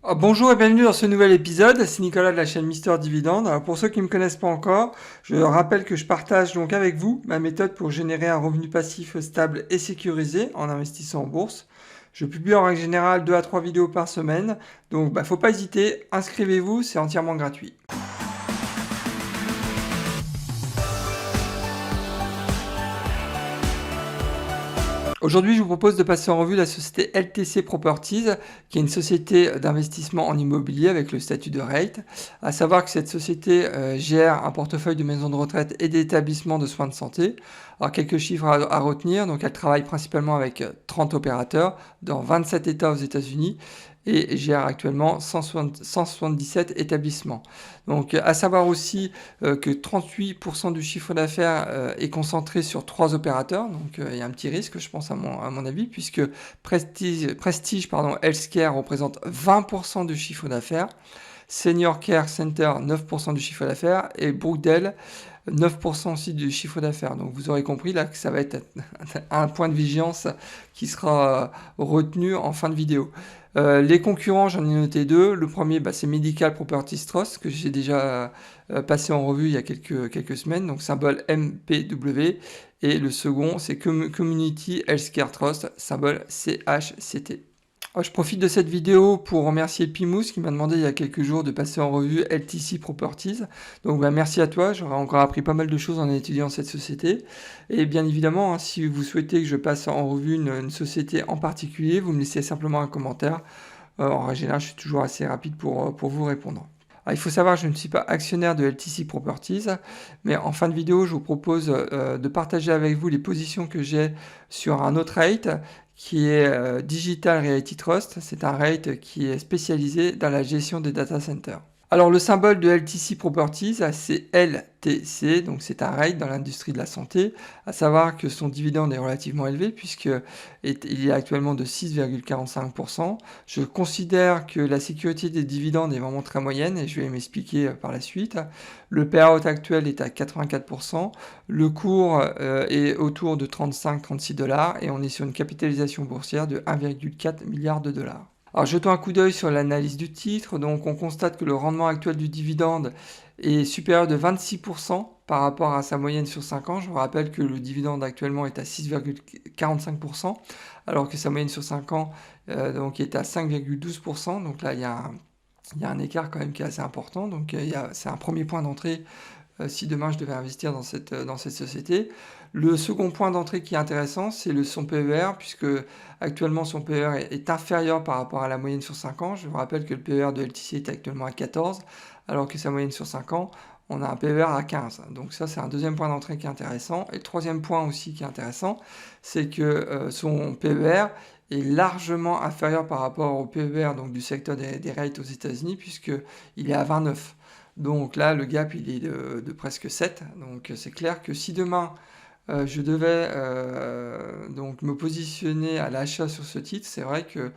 Bonjour et bienvenue dans ce nouvel épisode, c'est Nicolas de la chaîne Mister Dividende. Alors pour ceux qui ne me connaissent pas encore, je rappelle que je partage donc avec vous ma méthode pour générer un revenu passif stable et sécurisé en investissant en bourse. Je publie en règle générale 2 à 3 vidéos par semaine, donc faut pas hésiter, inscrivez-vous, c'est entièrement gratuit. Aujourd'hui, je vous propose de passer en revue la société LTC Properties, qui est une société d'investissement en immobilier avec le statut de REIT. À savoir que cette société gère un portefeuille de maisons de retraite et d'établissements de soins de santé. Alors, quelques chiffres à retenir. Donc, elle travaille principalement avec 30 opérateurs dans 27 États aux États-Unis et gère actuellement 177 établissements. Donc, à savoir aussi que 38% du chiffre d'affaires est concentré sur 3 opérateurs. Donc, il y a un petit risque, je pense, à mon avis, puisque Prestige Healthcare représente 20% du chiffre d'affaires, Senior Care Center 9% du chiffre d'affaires et Brookdale 9% aussi du chiffre d'affaires. Donc vous aurez compris là que ça va être un point de vigilance qui sera retenu en fin de vidéo. Les concurrents, j'en ai noté deux. Le premier, c'est Medical Properties Trust, que j'ai déjà passé en revue il y a quelques semaines, donc symbole MPW. Et le second, c'est Community Healthcare Trust, symbole CHCT. Je profite de cette vidéo pour remercier Pimous qui m'a demandé il y a quelques jours de passer en revue LTC Properties. Donc merci à toi, j'aurais encore appris pas mal de choses en étudiant cette société. Et bien évidemment, si vous souhaitez que je passe en revue une société en particulier, vous me laissez simplement un commentaire. En règle générale, je suis toujours assez rapide pour vous répondre. Alors, il faut savoir que je ne suis pas actionnaire de LTC Properties, mais en fin de vidéo, je vous propose de partager avec vous les positions que j'ai sur un autre REIT qui est Digital Realty Trust. C'est un REIT qui est spécialisé dans la gestion des data centers. Alors le symbole de LTC Properties, c'est LTC, donc c'est un REIT dans l'industrie de la santé, à savoir que son dividende est relativement élevé puisqu'il est actuellement de 6,45%. Je considère que la sécurité des dividendes est vraiment très moyenne et je vais m'expliquer par la suite. Le payout actuel est à 84%, le cours est autour de 35-36 dollars et on est sur une capitalisation boursière de 1,4 milliard de dollars. Alors jetons un coup d'œil sur l'analyse du titre, donc on constate que le rendement actuel du dividende est supérieur de 26% par rapport à sa moyenne sur 5 ans. Je vous rappelle que le dividende actuellement est à 6,45%, alors que sa moyenne sur 5 ans donc est à 5,12%. Donc là, il y a un écart quand même qui est assez important. Donc c'est un premier point d'entrée si demain je devais investir dans cette société. Le second point d'entrée qui est intéressant, c'est son PER, puisque actuellement son PER est inférieur par rapport à la moyenne sur 5 ans. Je vous rappelle que le PER de LTC est actuellement à 14, alors que sa moyenne sur 5 ans, on a un PER à 15. Donc ça, c'est un deuxième point d'entrée qui est intéressant. Et le troisième point aussi qui est intéressant, c'est que son PER est largement inférieur par rapport au PER donc, du secteur des rates aux États-Unis, puisqu'il est à 29. Donc là, le gap, il est de presque 7. Donc c'est clair que si demain, je devais donc me positionner à l'achat sur ce titre, c'est vrai que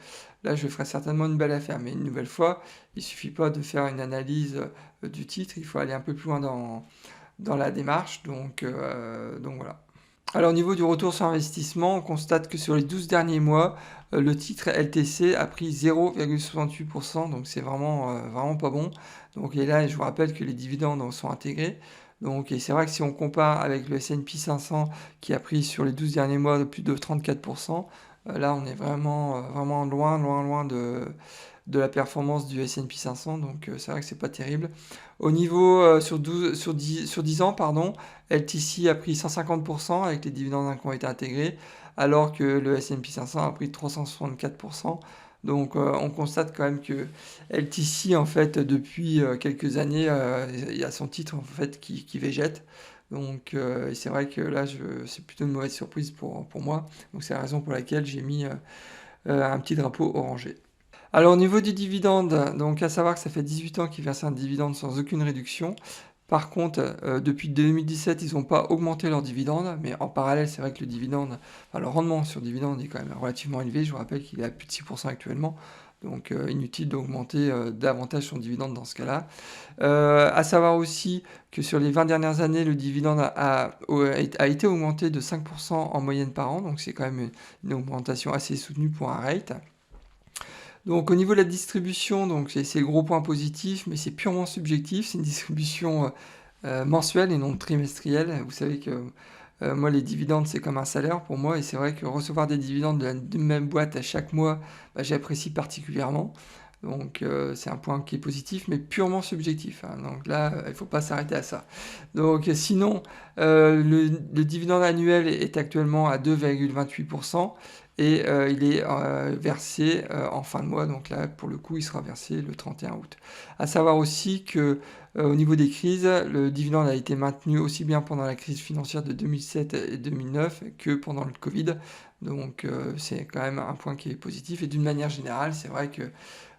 là, je ferais certainement une belle affaire. Mais une nouvelle fois, il ne suffit pas de faire une analyse du titre, il faut aller un peu plus loin dans la démarche. Donc voilà. Alors au niveau du retour sur investissement, on constate que sur les 12 derniers mois, le titre LTC a pris 0,68%, donc c'est vraiment pas bon. Donc et là, je vous rappelle que les dividendes sont intégrés. Donc, et c'est vrai que si on compare avec le S&P 500 qui a pris sur les 12 derniers mois de plus de 34%, là on est vraiment loin de la performance du S&P 500, donc c'est vrai que c'est pas terrible. Au niveau sur 10 ans, LTC a pris 150% avec les dividendes qui ont été intégrés, alors que le S&P 500 a pris 364%. Donc on constate quand même que LTC, en fait, depuis quelques années, il y a son titre en fait qui végète. Donc et c'est vrai que là, c'est plutôt une mauvaise surprise pour moi. Donc c'est la raison pour laquelle j'ai mis un petit drapeau orangé. Alors au niveau du dividende, donc à savoir que ça fait 18 ans qu'ils versent un dividende sans aucune réduction. Par contre, depuis 2017, ils n'ont pas augmenté leur dividende, mais en parallèle, c'est vrai que le rendement sur dividende est quand même relativement élevé. Je vous rappelle qu'il est à plus de 6% actuellement, donc inutile d'augmenter davantage son dividende dans ce cas-là. À savoir aussi que sur les 20 dernières années, le dividende a été augmenté de 5% en moyenne par an, donc c'est quand même une augmentation assez soutenue pour un rate. Donc au niveau de la distribution, donc c'est le gros point positif, mais c'est purement subjectif. C'est une distribution mensuelle et non trimestrielle. Vous savez que moi, les dividendes, c'est comme un salaire pour moi, et c'est vrai que recevoir des dividendes d'une même boîte à chaque mois, bah, j'apprécie particulièrement. Donc c'est un point qui est positif, mais purement subjectif, hein. Donc là, il ne faut pas s'arrêter à ça. Donc sinon, le dividende annuel est actuellement à 2,28%, et il est versé en fin de mois. Donc là, pour le coup, il sera versé le 31 août. À savoir aussi que au niveau des crises, le dividende a été maintenu aussi bien pendant la crise financière de 2007 et 2009 que pendant le Covid. Donc c'est quand même un point qui est positif. Et d'une manière générale, c'est vrai que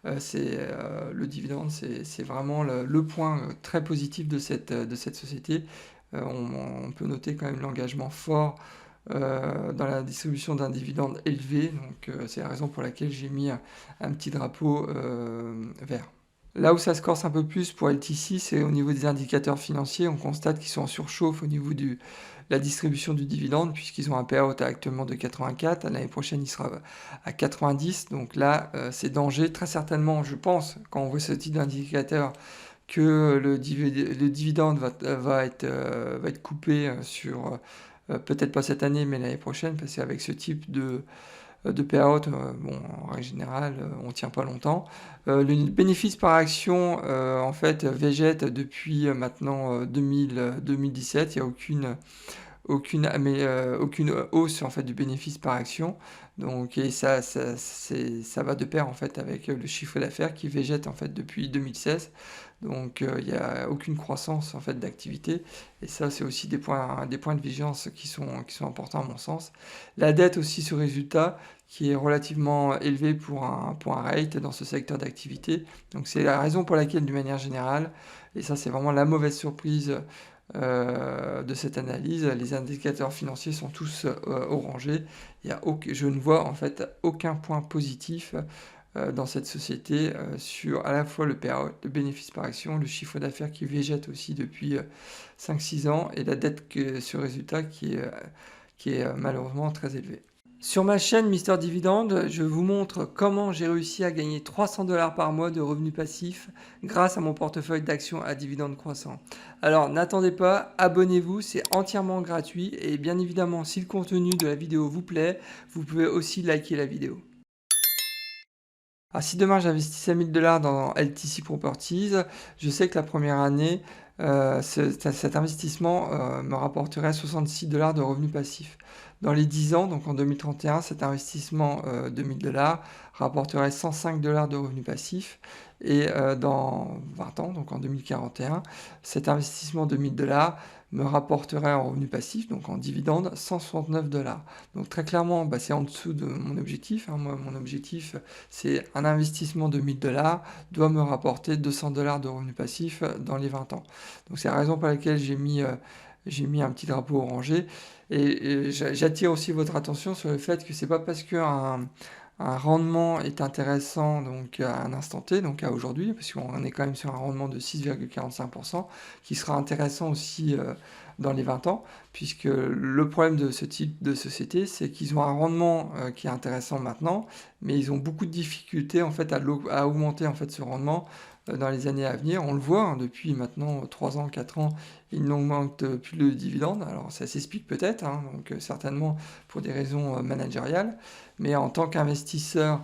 le dividende, c'est vraiment le point très positif de cette société. On peut noter quand même l'engagement fort dans la distribution d'un dividende élevé. Donc c'est la raison pour laquelle j'ai mis un petit drapeau vert. Là où ça se corse un peu plus pour LTC, c'est au niveau des indicateurs financiers. On constate qu'ils sont en surchauffe au niveau de la distribution du dividende, puisqu'ils ont un payout actuellement de 84. L'année prochaine, il sera à 90. Donc là, c'est danger. Très certainement, je pense, quand on voit ce type d'indicateur, que le dividende va être coupé sur, peut-être pas cette année, mais l'année prochaine, parce qu'avec ce type de payout, bon, en règle générale, on ne tient pas longtemps. Le bénéfice par action, en fait, végète depuis maintenant 2017. Il n'y a aucune hausse en fait, du bénéfice par action. Donc, et ça va de pair en fait, avec le chiffre d'affaires qui végète en fait, depuis 2016. Donc il n'y a aucune croissance en fait, d'activité. Et ça, c'est aussi des points de vigilance qui sont importants à mon sens. La dette aussi sur résultat, qui est relativement élevée pour un rate dans ce secteur d'activité. Donc c'est la raison pour laquelle, d'une manière générale, et ça c'est vraiment la mauvaise surprise de cette analyse, les indicateurs financiers sont tous orangés. Je ne vois en fait aucun point positif dans cette société sur à la fois le bénéfice par action, le chiffre d'affaires qui végète aussi depuis 5-6 ans, et la dette sur résultat qui est malheureusement très élevée. Sur ma chaîne Mister Dividende, je vous montre comment j'ai réussi à gagner 300 $ par mois de revenus passifs grâce à mon portefeuille d'actions à dividendes croissants. Alors n'attendez pas, abonnez-vous, c'est entièrement gratuit, et bien évidemment, si le contenu de la vidéo vous plaît, vous pouvez aussi liker la vidéo. Alors si demain j'investissais 1000 $ dans LTC Properties, je sais que la première année, cet investissement me rapporterait 66 $ de revenus passifs. Dans les 10 ans, donc en 2031, cet investissement de 1000 $ rapporterait 105 $ de revenus passifs. Et dans 20 ans, donc en 2041, cet investissement de 1000 $ me rapporterait en revenus passifs, donc en dividendes, 169 $. Donc très clairement, bah, c'est en dessous de mon objectif, hein. Moi, mon objectif, c'est un investissement de 1000 $ doit me rapporter 200 $ de revenus passifs dans les 20 ans. Donc c'est la raison pour laquelle j'ai mis un petit drapeau orangé. Et j'attire aussi votre attention sur le fait que c'est pas parce qu'un un rendement est intéressant donc à un instant T, donc à aujourd'hui, parce qu'on est quand même sur un rendement de 6,45%, qui sera intéressant aussi dans les 20 ans, puisque le problème de ce type de société, c'est qu'ils ont un rendement qui est intéressant maintenant, mais ils ont beaucoup de difficultés en fait à augmenter en fait ce rendement dans les années à venir. On le voit hein, depuis maintenant 3 ans, 4 ans, ils n'augmentent plus le dividende. Alors ça s'explique peut-être, hein, donc certainement pour des raisons managériales, mais en tant qu'investisseur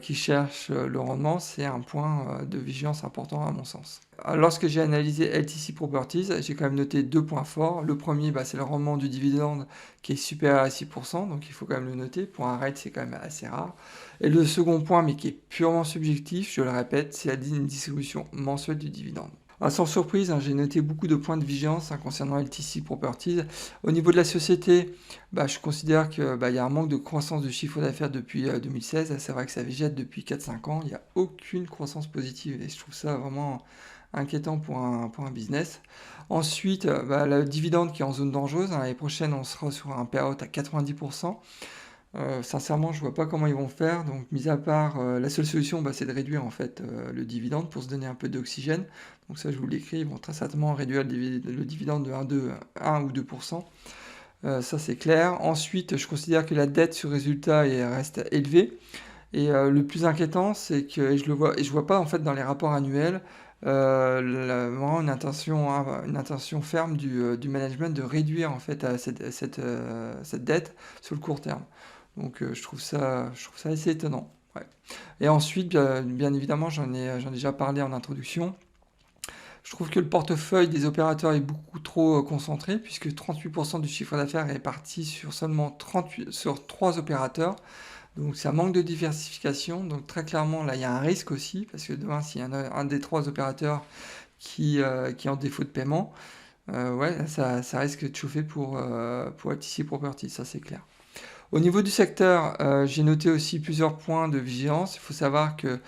qui cherche le rendement, c'est un point de vigilance important à mon sens. Alors, lorsque j'ai analysé LTC Properties, j'ai quand même noté 2 points forts. Le premier, bah, c'est le rendement du dividende qui est supérieur à 6%, donc il faut quand même le noter. Pour un REIT, c'est quand même assez rare. Et le second point, mais qui est purement subjectif, je le répète, c'est une distribution mensuelle du dividende. Alors, sans surprise, hein, j'ai noté beaucoup de points de vigilance concernant LTC Properties. Au niveau de la société, bah, je considère qu'il y a un manque de croissance du chiffre d'affaires depuis 2016. C'est vrai que ça végète depuis 4-5 ans. Il n'y a aucune croissance positive et je trouve ça vraiment inquiétant pour un business. Ensuite, le dividende qui est en zone dangereuse. Hein, l'année prochaine, on sera sur un payout à 90%. Sincèrement, je vois pas comment ils vont faire. Donc, mis à part, la seule solution, c'est de réduire en fait le dividende pour se donner un peu d'oxygène. Donc ça, je vous l'écris, ils vont très certainement réduire le dividende de 1 ou 2%. Ça, c'est clair. Ensuite, je considère que la dette sur résultat reste élevée. Et le plus inquiétant, c'est que, et je vois pas en fait dans les rapports annuels, vraiment une intention ferme du management de réduire en fait cette dette sur le court terme. Donc je trouve ça assez étonnant. Ouais. Et ensuite, bien évidemment, j'en ai déjà parlé en introduction. Je trouve que le portefeuille des opérateurs est beaucoup trop concentré, puisque 38% du chiffre d'affaires est parti sur seulement 38, sur 3 opérateurs. Donc ça manque de diversification. Donc très clairement, là, il y a un risque aussi, parce que demain, s'il y a un des 3 opérateurs qui est en défaut de paiement, ouais, ça risque de chauffer pour LTC Property, ça c'est clair. Au niveau du secteur, j'ai noté aussi plusieurs points de vigilance. Il faut savoir que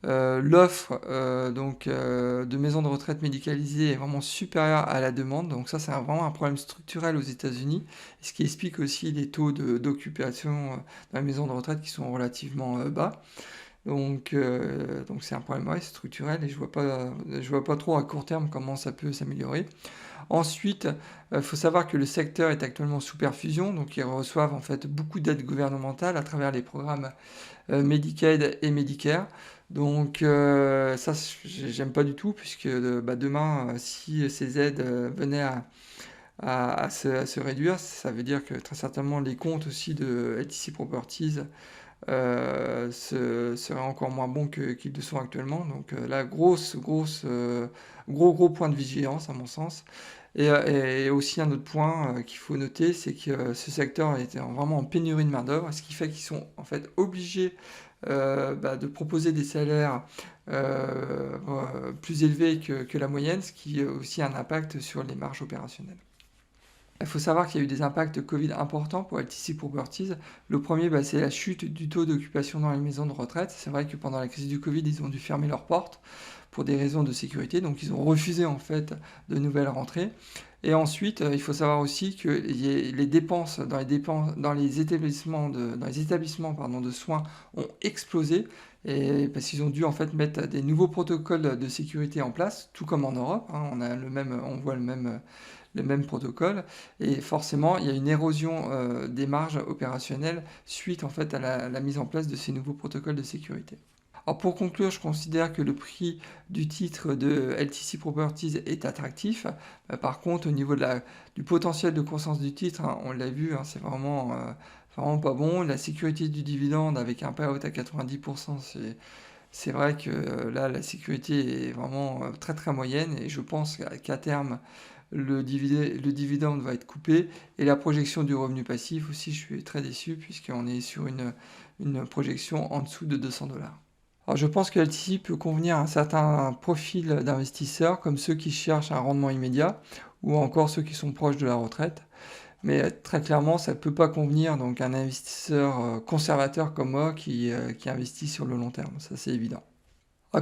l'offre de maisons de retraite médicalisées est vraiment supérieure à la demande. Donc ça, c'est vraiment un problème structurel aux États-Unis, ce qui explique aussi les taux d'occupation dans les maisons de retraite qui sont relativement bas. Donc c'est un problème, ouais, structurel, et je vois pas trop à court terme comment ça peut s'améliorer. Ensuite, il faut savoir que le secteur est actuellement sous perfusion, donc ils reçoivent en fait beaucoup d'aides gouvernementales à travers les programmes Medicaid et Medicare. Donc ça, j'aime pas du tout, puisque demain, si ces aides venaient à se réduire, ça veut dire que très certainement les comptes aussi de LTC Properties seraient encore moins bons qu'ils le sont actuellement. Donc là, gros point de vigilance à mon sens. Et aussi un autre point qu'il faut noter, c'est que ce secteur était vraiment en pénurie de main-d'œuvre, ce qui fait qu'ils sont en fait obligés de proposer des salaires plus élevés que la moyenne, ce qui a aussi un impact sur les marges opérationnelles. Il faut savoir qu'il y a eu des impacts Covid importants pour LTC Properties. Le premier, c'est la chute du taux d'occupation dans les maisons de retraite. C'est vrai que pendant la crise du Covid, ils ont dû fermer leurs portes pour des raisons de sécurité. Donc ils ont refusé en fait de nouvelles rentrées. Et ensuite, il faut savoir aussi que les dépenses dans les établissements de soins ont explosé, et parce qu'ils ont dû en fait mettre des nouveaux protocoles de sécurité en place, tout comme en Europe, hein. On voit le même protocole, et forcément il y a une érosion des marges opérationnelles suite en fait à la mise en place de ces nouveaux protocoles de sécurité. Alors pour conclure, je considère que le prix du titre de LTC Properties est attractif. Par contre, au niveau du potentiel de croissance du titre, hein, on l'a vu, hein, c'est vraiment pas bon. La sécurité du dividende avec un payout à 90%, c'est vrai que là, la sécurité est vraiment très très moyenne, et je pense qu'à terme, le dividende va être coupé, et la projection du revenu passif aussi, je suis très déçu, puisqu'on est sur une projection en dessous de 200 $. Alors je pense que LTC peut convenir à un certain profil d'investisseurs, comme ceux qui cherchent un rendement immédiat, ou encore ceux qui sont proches de la retraite. Mais très clairement, ça ne peut pas convenir donc à un investisseur conservateur comme moi qui investit sur le long terme, ça c'est évident.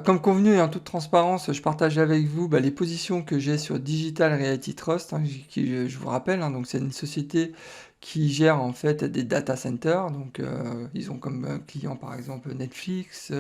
Comme convenu et en toute transparence, je partage avec vous les positions que j'ai sur Digital Realty Trust, hein, qui, je vous rappelle, hein, donc c'est une société qui gère en fait des data centers. Donc ils ont comme clients par exemple Netflix,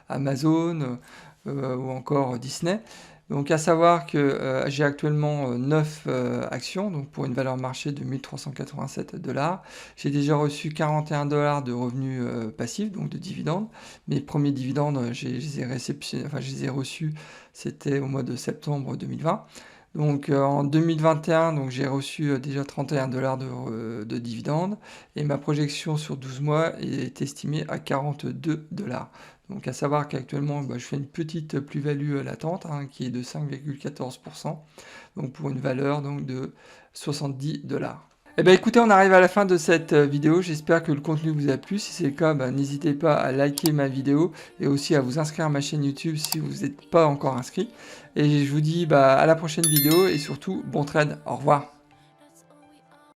Amazon ou encore Disney. Donc à savoir que j'ai actuellement 9 actions, donc pour une valeur marché de 1387 $. J'ai déjà reçu 41 $ de revenus passifs, donc de dividendes. Mes premiers dividendes, je les ai reçus, c'était au mois de septembre 2020. Donc en 2021, donc, j'ai reçu déjà 31 $ de dividendes, et ma projection sur 12 mois est estimée à 42 $. Donc à savoir qu'actuellement, je fais une petite plus-value latente, hein, qui est de 5,14%, donc pour une valeur donc, de 70 $. Eh bien écoutez, on arrive à la fin de cette vidéo, j'espère que le contenu vous a plu. Si c'est le cas, n'hésitez pas à liker ma vidéo, et aussi à vous inscrire à ma chaîne YouTube si vous n'êtes pas encore inscrit. Et je vous dis à la prochaine vidéo, et surtout bon trade, au revoir.